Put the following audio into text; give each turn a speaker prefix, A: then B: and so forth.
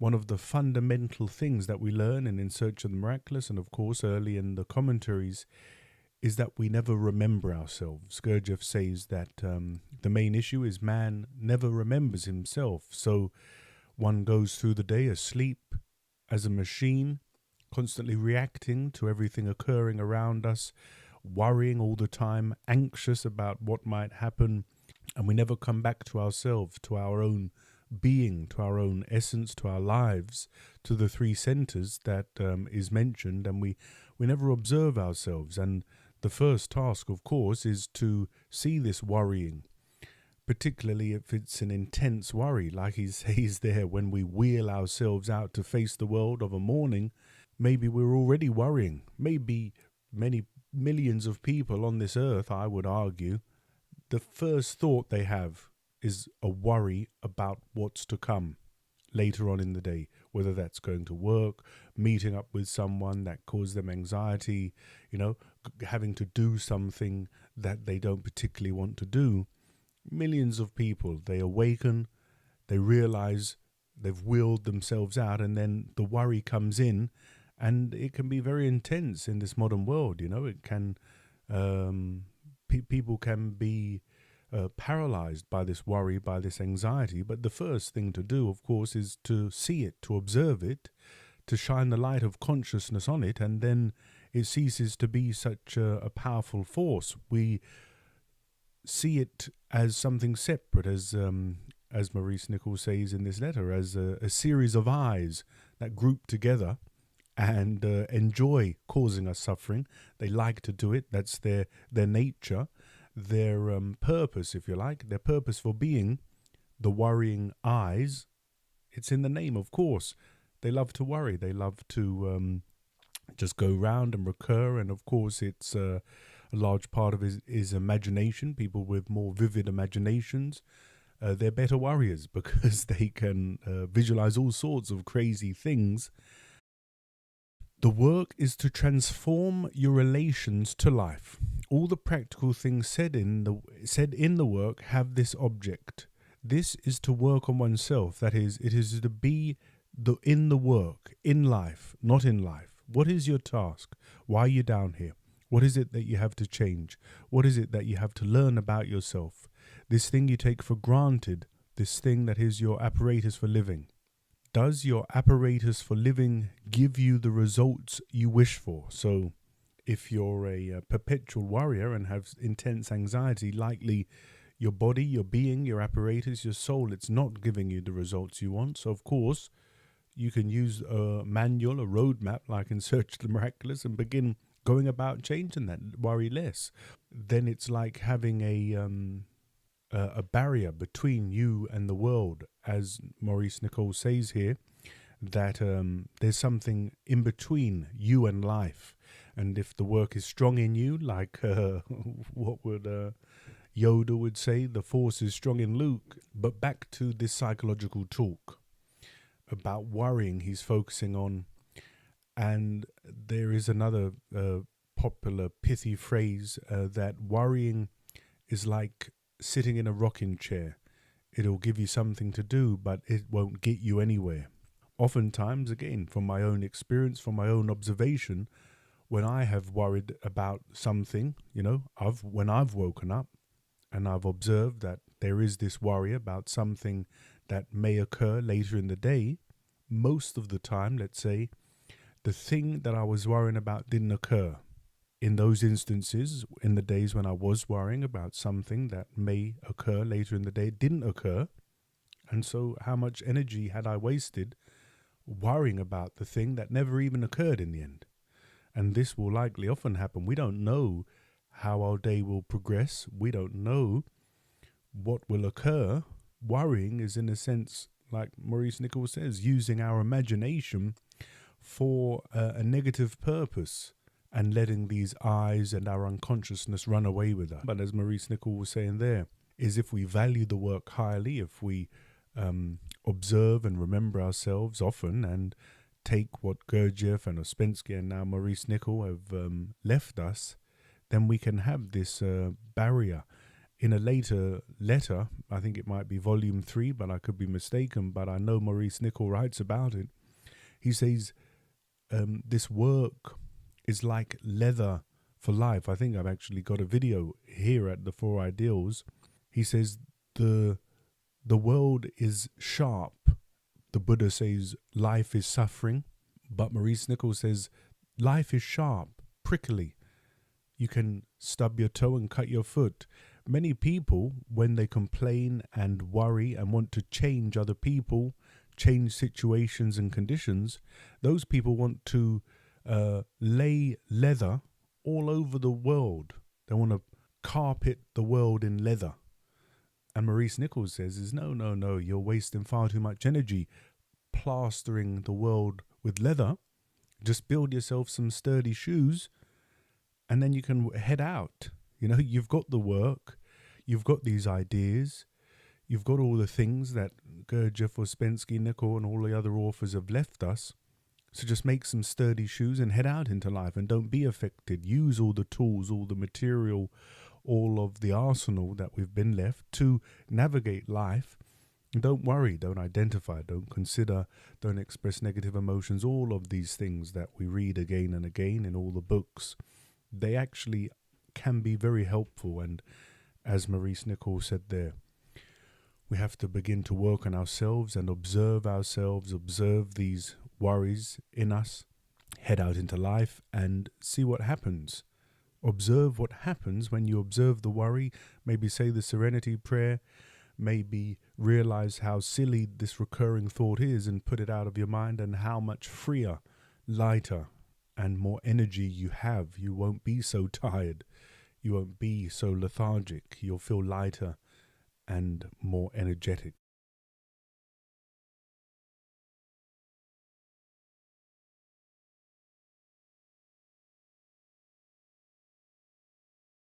A: one of the fundamental things that we learn in Search of the Miraculous, and of course early in the Commentaries, is that we never remember ourselves. Gurdjieff says that the main issue is man never remembers himself. So one goes through the day asleep as a machine, constantly reacting to everything occurring around us, worrying all the time, anxious about what might happen, and we never come back to ourselves, to our own being, to our own essence, to our lives, to the three centers that is mentioned, and we never observe ourselves. And the first task, of course, is to see this worrying, particularly if it's an intense worry, like he says there, when we wheel ourselves out to face the world of a morning. Maybe we're already worrying. Maybe many millions of people on this earth, I would argue, the first thought they have is a worry about what's to come later on in the day, whether that's going to work, meeting up with someone that causes them anxiety, having to do something that they don't particularly want to do. Millions of people, they awaken, they realize they've wheeled themselves out, and then the worry comes in, and it can be very intense in this modern world. It can, people can be paralyzed by this worry, by this anxiety. But the first thing to do, of course, is to see it, to observe it, to shine the light of consciousness on it, and then it ceases to be such a powerful force. We see it as something separate, as Maurice Nicoll says in this letter, as a series of eyes that group together and enjoy causing us suffering. They like to do it. That's their nature, their purpose, if you like, their purpose for being, the worrying eyes. It's in the name, of course. They love to worry. They love to just go round and recur. And of course, it's a large part of his imagination. People with more vivid imaginations, they're better worriers because they can visualize all sorts of crazy things. The work is to transform your relations to life. All the practical things said in the work have this object. This is to work on oneself. That is, it is to be in the work, in life, not in life. What is your task? Why are you down here? What is it that you have to change? What is it that you have to learn about yourself? This thing you take for granted, this thing that is your apparatus for living. Does your apparatus for living give you the results you wish for? So if you're a perpetual worrier and have intense anxiety, likely your body, your being, your apparatus, your soul, it's not giving you the results you want. So of course, you can use a manual, a roadmap, like in Search of the Miraculous, and begin going about changing that, worry less. Then it's like having a barrier between you and the world, as Maurice Nicoll says here, that there's something in between you and life. And if the work is strong in you, like what would Yoda would say, the force is strong in Luke. But back to this psychological talk about worrying he's focusing on. And there is another popular pithy phrase that worrying is like sitting in a rocking chair. It'll give you something to do, but it won't get you anywhere. Oftentimes, again, from my own experience, from my own observation, when I have worried about something, when I've woken up and I've observed that there is this worry about something that may occur later in the day, most of the time, let's say, the thing that I was worrying about didn't occur. In those instances, in the days when I was worrying about something that may occur later in the day, it didn't occur. And so how much energy had I wasted worrying about the thing that never even occurred in the end? And this will likely often happen. We don't know how our day will progress. We don't know what will occur. Worrying is, in a sense, like Maurice Nicoll says, using our imagination for a negative purpose and letting these eyes and our unconsciousness run away with us. But as Maurice Nicoll was saying there, is if we value the work highly, if we observe and remember ourselves often and take what Gurdjieff and Ouspensky and now Maurice Nicoll have left us, then we can have this barrier in a later letter, I think it might be volume 3, but I could be mistaken, but I know Maurice Nicoll writes about it. He says, this work is like leather for life. I think I've actually got a video here at the Four Ideals. He says, the world is sharp. The Buddha says life is suffering, but Maurice Nicoll says life is sharp, prickly. You can stub your toe and cut your foot. Many people, when they complain and worry and want to change other people, change situations and conditions, those people want to lay leather all over the world. They want to carpet the world in leather. And Maurice Nicoll says, no, you're wasting far too much energy plastering the world with leather. Just build yourself some sturdy shoes and then you can head out. You know, you've got the work, you've got these ideas, you've got all the things that Gurdjieff, Ouspensky, Nicoll and all the other authors have left us. So just make some sturdy shoes and head out into life and don't be affected. Use all the tools, all the material, all of the arsenal that we've been left to navigate life. And don't worry, don't identify, don't consider, don't express negative emotions. All of these things that we read again and again in all the books, they actually can be very helpful. And as Maurice Nicoll said there, we have to begin to work on ourselves and observe ourselves, observe these worries in us, head out into life and see what happens. Observe what happens when you observe the worry, maybe say the serenity prayer, maybe realize how silly this recurring thought is and put it out of your mind, and how much freer, lighter and more energy you have. You won't be so tired. You won't be so lethargic. You'll feel lighter and more energetic.